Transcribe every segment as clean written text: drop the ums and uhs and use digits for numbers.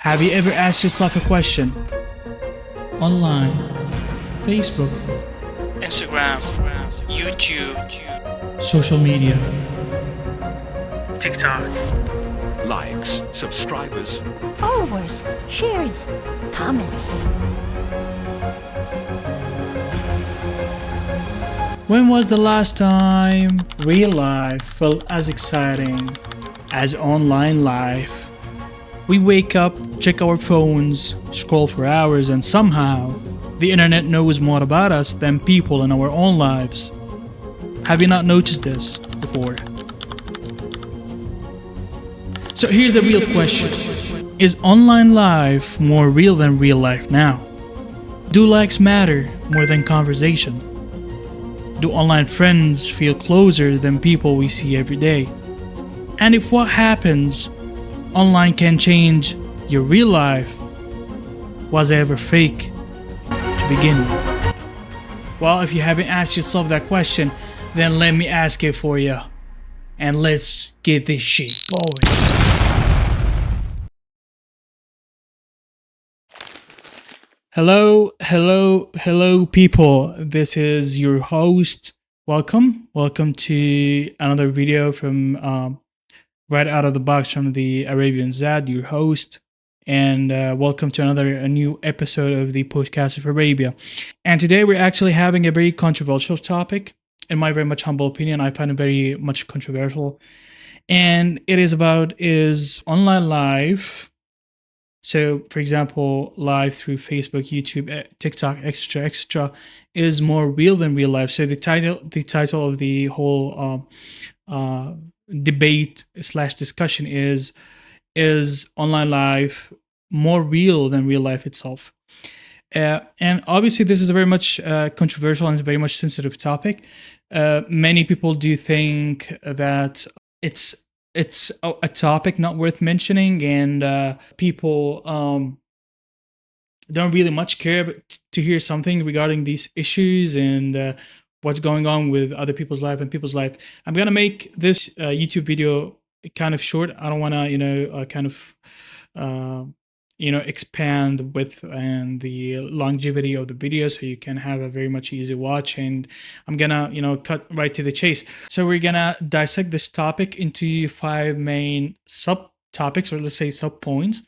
Have you ever asked yourself a question? Online, Facebook, Instagram, YouTube, social media, TikTok. Likes, subscribers, followers, shares, comments. When was the last time real life felt as exciting as online life? We wake up, check our phones, scroll for hours, and somehow the internet knows more about us than people in our own lives. Have you not noticed this before? So here's the real question. Is online life more real than real life now? Do likes matter more than conversation? Do online friends feel closer than people we see every day? And if what happens online can change your real life, was it ever fake to begin with? Well, if you haven't asked yourself that question, then let me ask it for you. And let's get this shit going. Hello, people. This is your host. Welcome to another video from right out of the box from the Arabian ZeD, your host, and welcome to a new episode of the podcast of Arabia. And today we're actually having a very controversial topic. In my very much humble opinion, I find it very much controversial, and it is about is online life. So, for example, live through Facebook, YouTube, TikTok, etc., is more real than real life. So the title of the whole debate / discussion is online life more real than real life itself? And obviously, this is a very much controversial and very much sensitive topic. Many people do think that it's a topic not worth mentioning, and people don't really much care to hear something regarding these issues and what's going on with other people's life and people's life. I'm gonna make this YouTube video kind of short. I don't want to, expand the width and the longevity of the video, so you can have a very much easy watch. And I'm gonna, cut right to the chase. So we're gonna dissect this topic into 5 main subtopics, or let's say sub-points.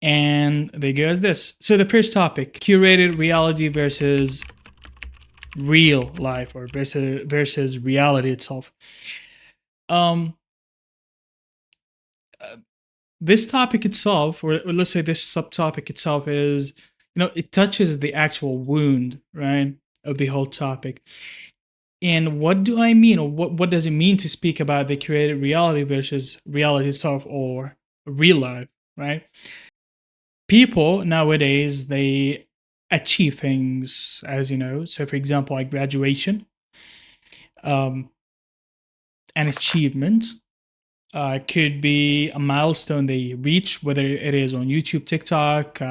And they go as this. So the first topic: curated reality versus real life, or versus reality itself. This topic itself, or let's say this subtopic itself, is, it touches the actual wound, right, of the whole topic. And what do I mean, or what does it mean to speak about the created reality versus reality itself, or real life, right? People nowadays, they achieve things, as you know. So, for example, like graduation, an achievement. Could be a milestone they reach, whether it is on YouTube, TikTok,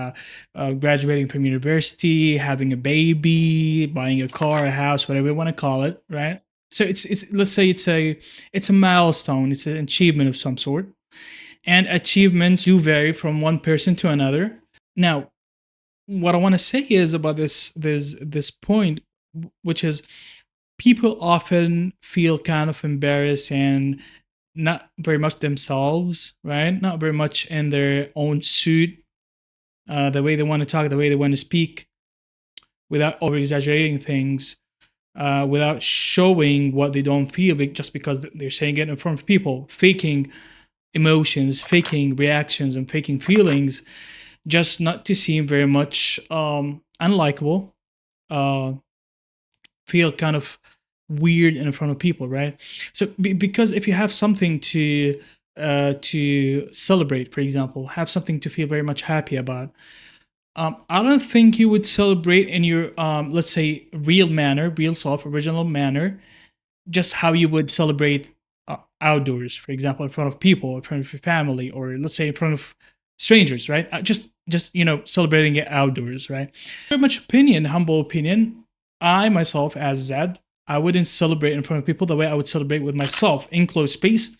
graduating from university, having a baby, buying a car, a house, whatever you want to call it, right? So it's let's say it's a milestone, it's an achievement of some sort, and achievements do vary from one person to another. Now, what I want to say is about this point, which is people often feel kind of embarrassed and not very much themselves, right? Not very much in their own suit, the way they want to talk, the way they want to speak, without over exaggerating things, without showing what they don't feel, just because they're saying it in front of people, faking emotions, faking reactions, and faking feelings, just not to seem very much unlikable, feel kind of weird in front of people, right? So because if you have something to celebrate, for example, have something to feel very much happy about, I don't think you would celebrate in your let's say real manner, real self, original manner, just how you would celebrate outdoors, for example, in front of people, in front of your family, or let's say in front of strangers, right? Just celebrating it outdoors, right? Very much humble opinion. I myself, as ZeD, I wouldn't celebrate in front of people the way I would celebrate with myself in closed space,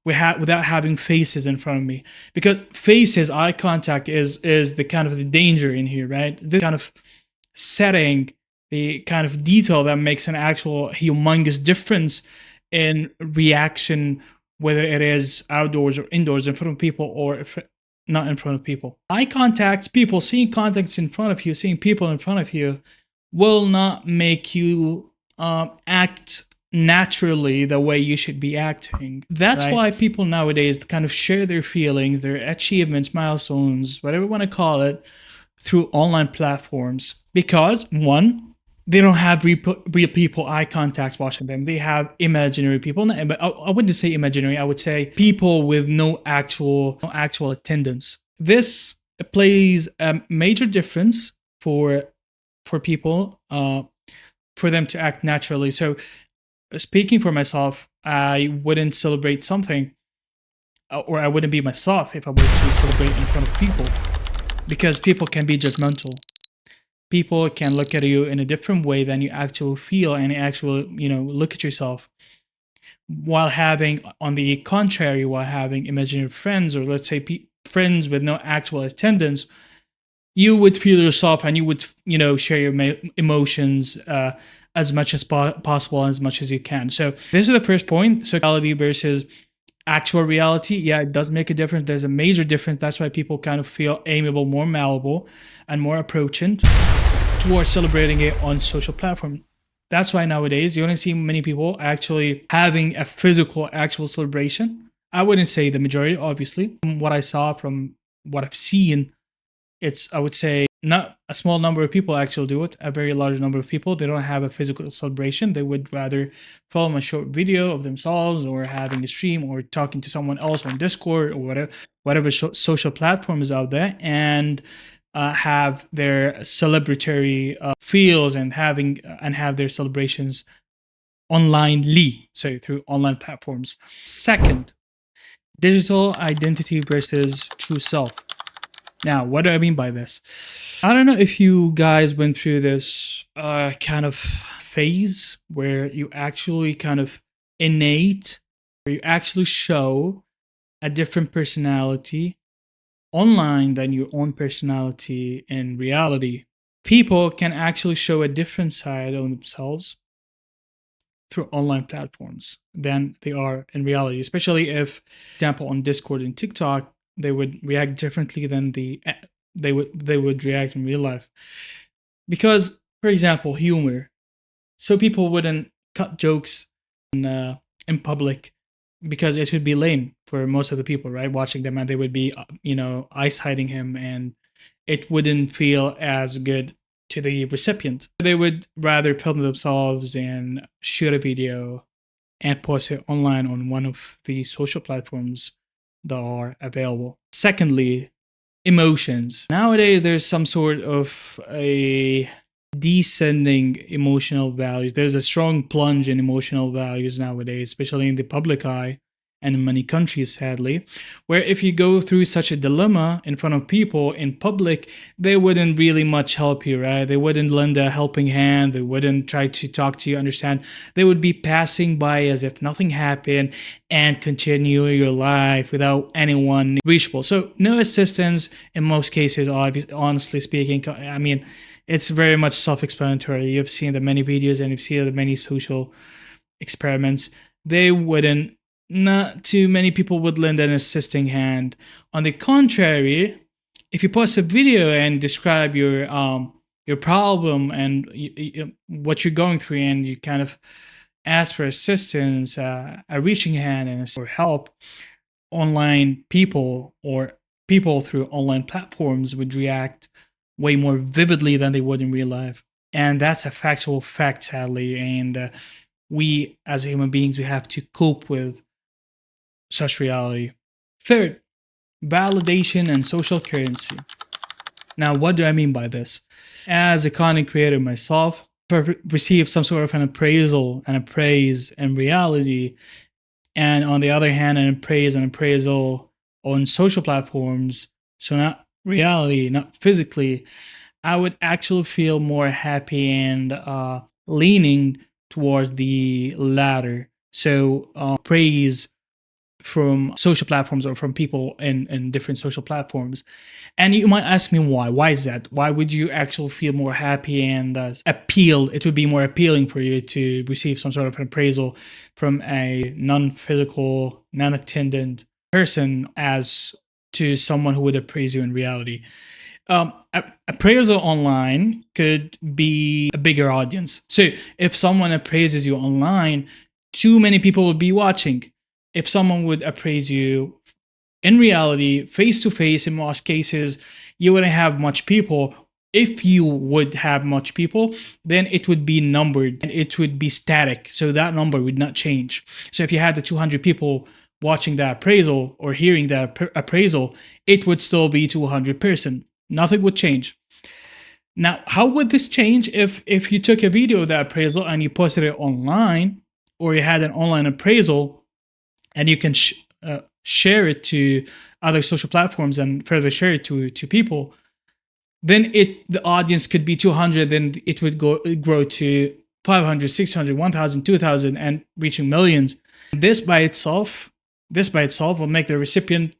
without having faces in front of me, because faces, eye contact is the kind of the danger in here, right? This kind of setting, the kind of detail that makes an actual humongous difference in reaction, whether it is outdoors or indoors, in front of people or if not in front of people. Eye contact, people seeing contacts in front of you, seeing people in front of you, will not make you act naturally the way you should be acting. That's right? Why people nowadays kind of share their feelings, their achievements, milestones, whatever you want to call it, through online platforms. Because one, they don't have real people eye contacts watching them. They have imaginary people. But I wouldn't say imaginary. I would say people with no actual attendance. This plays a major difference for people, for them to act naturally. So, speaking for myself, I wouldn't celebrate something, or I wouldn't be myself if I were to celebrate in front of people, because people can be judgmental. People can look at you in a different way than you actually feel and actually, look at yourself. While having, on the contrary, while having imaginary friends, or let's say friends with no actual attendance, you would feel yourself and you would, share your emotions as much as possible, as much as you can. So this is the first point. So reality versus actual reality. Yeah, it does make a difference. There's a major difference. That's why people kind of feel amiable, more malleable, and more approaching towards celebrating it on social platform. That's why nowadays you don't see many people actually having a physical actual celebration. I wouldn't say the majority, obviously. From what I saw, from what I've seen, it's, I would say, not a small number of people actually do it. A very large number of people, they don't have a physical celebration. They would rather film a short video of themselves, or having a stream, or talking to someone else on Discord, or whatever social platform is out there, and have their celebratory feels, and have their celebrations onlinely, so through online platforms. Second, digital identity versus true self. Now, what do I mean by this? I don't know if you guys went through this kind of phase where you actually kind of where you actually show a different personality online than your own personality in reality. People can actually show a different side of themselves through online platforms than they are in reality, especially if, for example, on Discord and TikTok, they would react differently than they would react in real life. Because, for example, humor. So people wouldn't cut jokes in public, because it would be lame for most of the people, right, watching them, and they would be, ice hiding him, and it wouldn't feel as good to the recipient. They would rather film themselves and shoot a video and post it online on one of the social platforms that are available. Secondly, emotions. Nowadays, there's some sort of a descending emotional values. There's a strong plunge in emotional values nowadays, especially in the public eye and in many countries, sadly, where if you go through such a dilemma in front of people in public, they wouldn't really much help you, right? They wouldn't lend a helping hand. They wouldn't try to talk to you, understand. They would be passing by as if nothing happened and continue your life without anyone reachable. So no assistance in most cases, honestly speaking. I mean, it's very much self-explanatory. You've seen the many videos and you've seen the many social experiments. They wouldn't, not too many people would lend an assisting hand. On the contrary, if you post a video and describe your problem and what you're going through, and you kind of ask for assistance, a reaching hand and for help, online people, or people through online platforms, would react way more vividly than they would in real life. And that's a factual fact, sadly. And we, as human beings, we have to cope with such reality. Third, validation and social currency. Now, what do I mean by this? As a content creator myself, I receive some sort of an appraisal and a praise in reality, and on the other hand, an appraisal on social platforms, so not reality, not physically, I would actually feel more happy and leaning towards the latter. So praise from social platforms or from people in different social platforms. And you might ask me why. Why is that? Why would you actually feel more happy and appeal? It would be more appealing for you to receive some sort of an appraisal from a non-physical, non-attendant person as to someone who would appraise you in reality. Appraisal online could be a bigger audience. So if someone appraises you online, too many people will be watching. If someone would appraise you in reality, face to face, in most cases, you wouldn't have much people. If you would have much people, then it would be numbered and it would be static. So that number would not change. So if you had the 200 people watching that appraisal or hearing that appraisal, it would still be 200 person. Nothing would change. Now, how would this change if you took a video of that appraisal and you posted it online, or you had an online appraisal and you can share it to other social platforms and further share it to people? Then the audience could be 200, then it would grow to 500, 600, 1,000, 2,000, and reaching millions. This by itself will make the recipient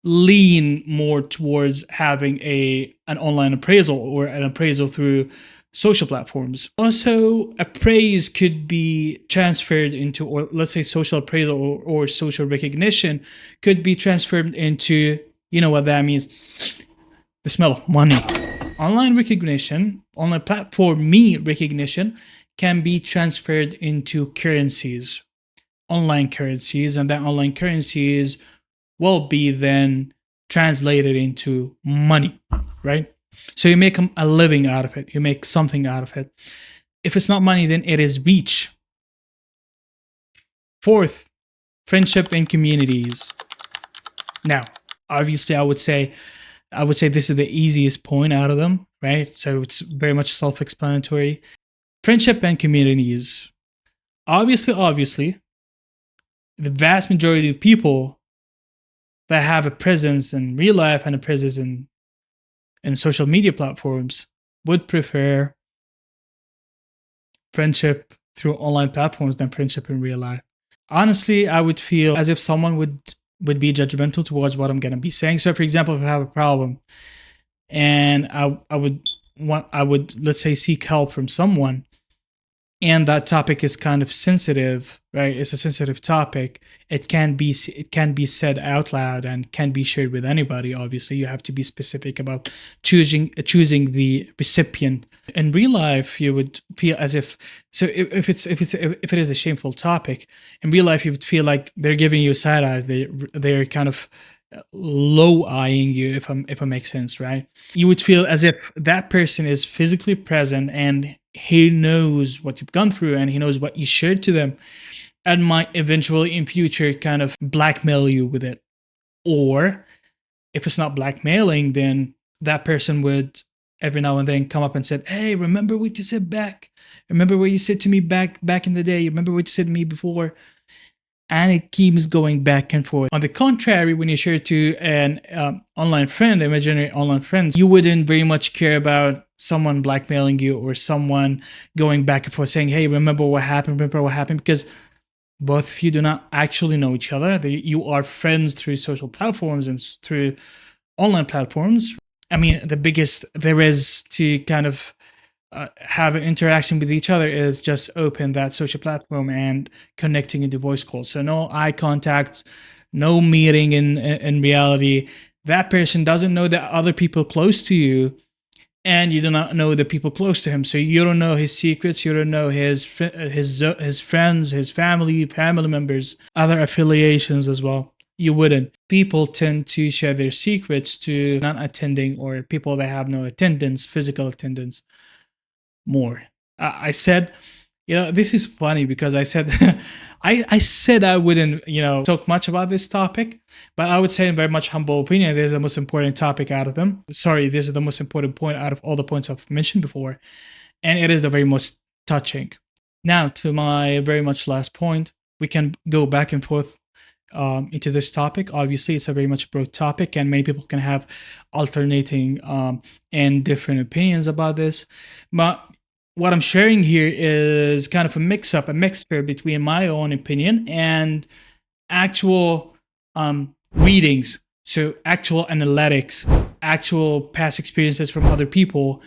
lean more towards having an online appraisal or an appraisal through social platforms. Also, appraise could be transferred into, or let's say social appraisal or social recognition could be transferred into, you know what that means? The smell of money. Online recognition, online platform recognition can be transferred into currencies, online currencies, and that online currencies will be then translated into money, right? So you make a living out of it. You make something out of it. If it's not money, then it is reach. Fourth, friendship and communities. Now, obviously, I would say this is the easiest point out of them, right? So it's very much self-explanatory. Friendship and communities. Obviously, the vast majority of people that have a presence in real life and a presence in social media platforms would prefer friendship through online platforms than friendship in real life. Honestly, I would feel as if someone would be judgmental towards what I'm going to be saying. So, for example, if I have a problem and I would let's say seek help from someone, and that topic is kind of sensitive, right? It's a sensitive topic. It can be said out loud and can be shared with anybody. Obviously, you have to be specific about choosing the recipient. In real life, you would feel as if, so if it is a shameful topic, in real life you would feel like they're giving you a side eye. They're kind of low eyeing you, if it makes sense, right? You would feel as if that person is physically present and he knows what you've gone through and he knows what you shared to them, and might eventually in future kind of blackmail you with it. Or if it's not blackmailing, then that person would every now and then come up and said, "Hey, remember what you said back? Remember what you said to me back in the day? Remember what you said to me before?" And it keeps going back and forth. On the contrary, when you share it to an online friend, imaginary online friends, you wouldn't very much care about someone blackmailing you or someone going back and forth saying, "Hey, remember what happened? Remember what happened?" Because both of you do not actually know each other. You are friends through social platforms and through online platforms. I mean, the biggest there is to kind of have an interaction with each other is just open that social platform and connecting into voice calls. So no eye contact, no meeting in reality. That person doesn't know the other people close to you, and you do not know the people close to him. So you don't know his secrets. You don't know his friends, his family members, other affiliations as well. You wouldn't. People tend to share their secrets to non-attending or people that have no attendance, physical attendance, more. I said, this is funny because I said, I said I wouldn't, talk much about this topic, but I would say in very much humble opinion, this is the most important topic out of them. Sorry, this is the most important point out of all the points I've mentioned before, and it is the very most touching. Now, to my very much last point, we can go back and forth into this topic. Obviously, it's a very much broad topic, and many people can have alternating and different opinions about this. But what I'm sharing here is kind of a mixture between my own opinion and actual readings, so actual analytics, actual past experiences from other people,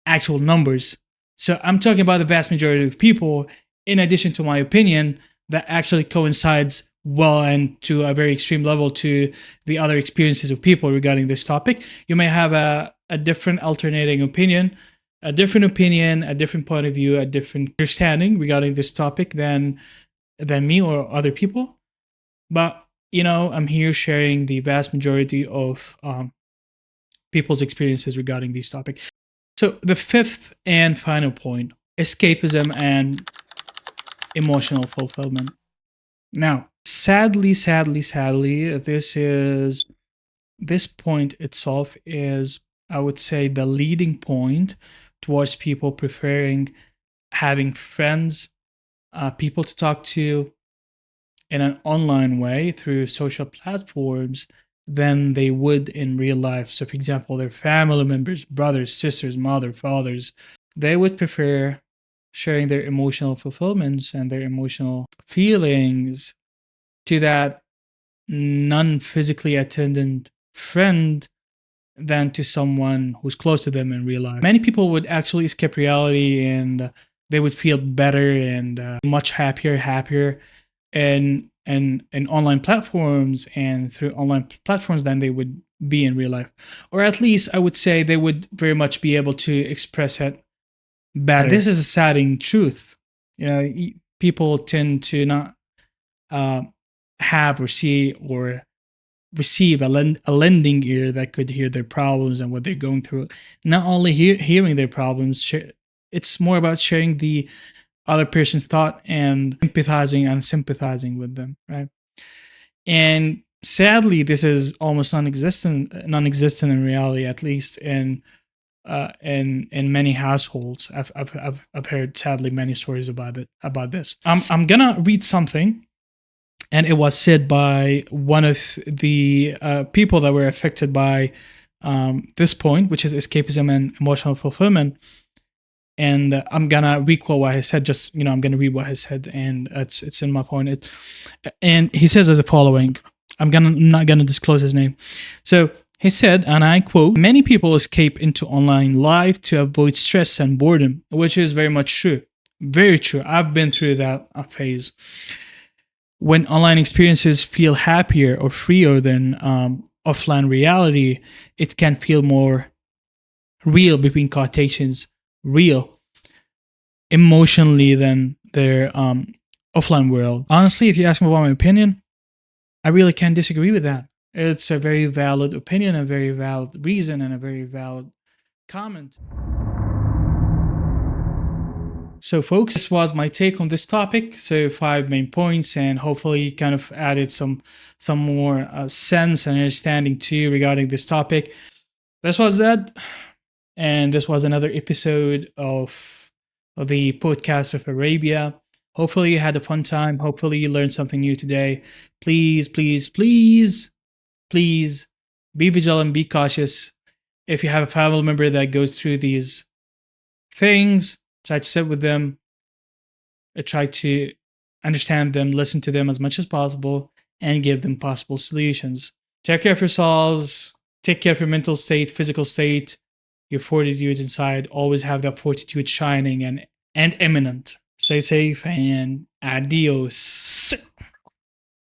actual numbers. So I'm talking about the vast majority of people, in addition to my opinion, that actually coincides well and to a very extreme level to the other experiences of people regarding this topic. You may have a different alternating opinion, a different point of view, a different understanding regarding this topic than me or other people. But I'm here sharing the vast majority of people's experiences regarding these topics. So the fifth and final point: escapism and emotional fulfillment. Now, sadly, this point itself is, I would say, the leading point towards people preferring having friends, people to talk to in an online way through social platforms than they would in real life. So, for example, their family members, brothers, sisters, mother, fathers, they would prefer sharing their emotional fulfillments and their emotional feelings to that non physically attendant friend than to someone who's close to them in real life. Many people would actually escape reality and they would feel better and much happier in online platforms and through online platforms than they would be in real life. Or at least I would say they would very much be able to express it better. And this is a saddening truth. People tend to not have or see or receive a lending ear that could hear their problems and what they're going through. Not only hearing their problems, it's more about sharing the other person's thought and empathizing and sympathizing with them, right? And sadly, this is almost non-existent in reality, at least in many households. I've heard sadly many stories about this. I'm gonna read something, and it was said by one of the people that were affected by this point, which is escapism and emotional fulfillment. And I'm gonna recall what he said. Just I'm gonna read what he said, and it's in my phone. And he says as the following. I'm not gonna disclose his name. So he said, and I quote: "Many people escape into online life to avoid stress and boredom," which is very much true. Very true. I've been through that phase. When online experiences feel happier or freer than offline reality, it can feel more real, between quotations, real, emotionally than their offline world. Honestly, if you ask me about my opinion, I really can't disagree with that. It's a very valid opinion, a very valid reason, and a very valid comment. So, folks, this was my take on this topic. So, 5 main points, and hopefully, kind of added some more sense and understanding to you regarding this topic. This was Zed, and this was another episode of the podcast of Arabia. Hopefully, you had a fun time. Hopefully, you learned something new today. Please, please, please, please be vigilant, be cautious. If you have a family member that goes through these things, try to sit with them, try to understand them, listen to them as much as possible, and give them possible solutions. Take care of yourselves, take care of your mental state, physical state, your fortitude inside. Always have that fortitude shining and imminent. Stay safe and adios.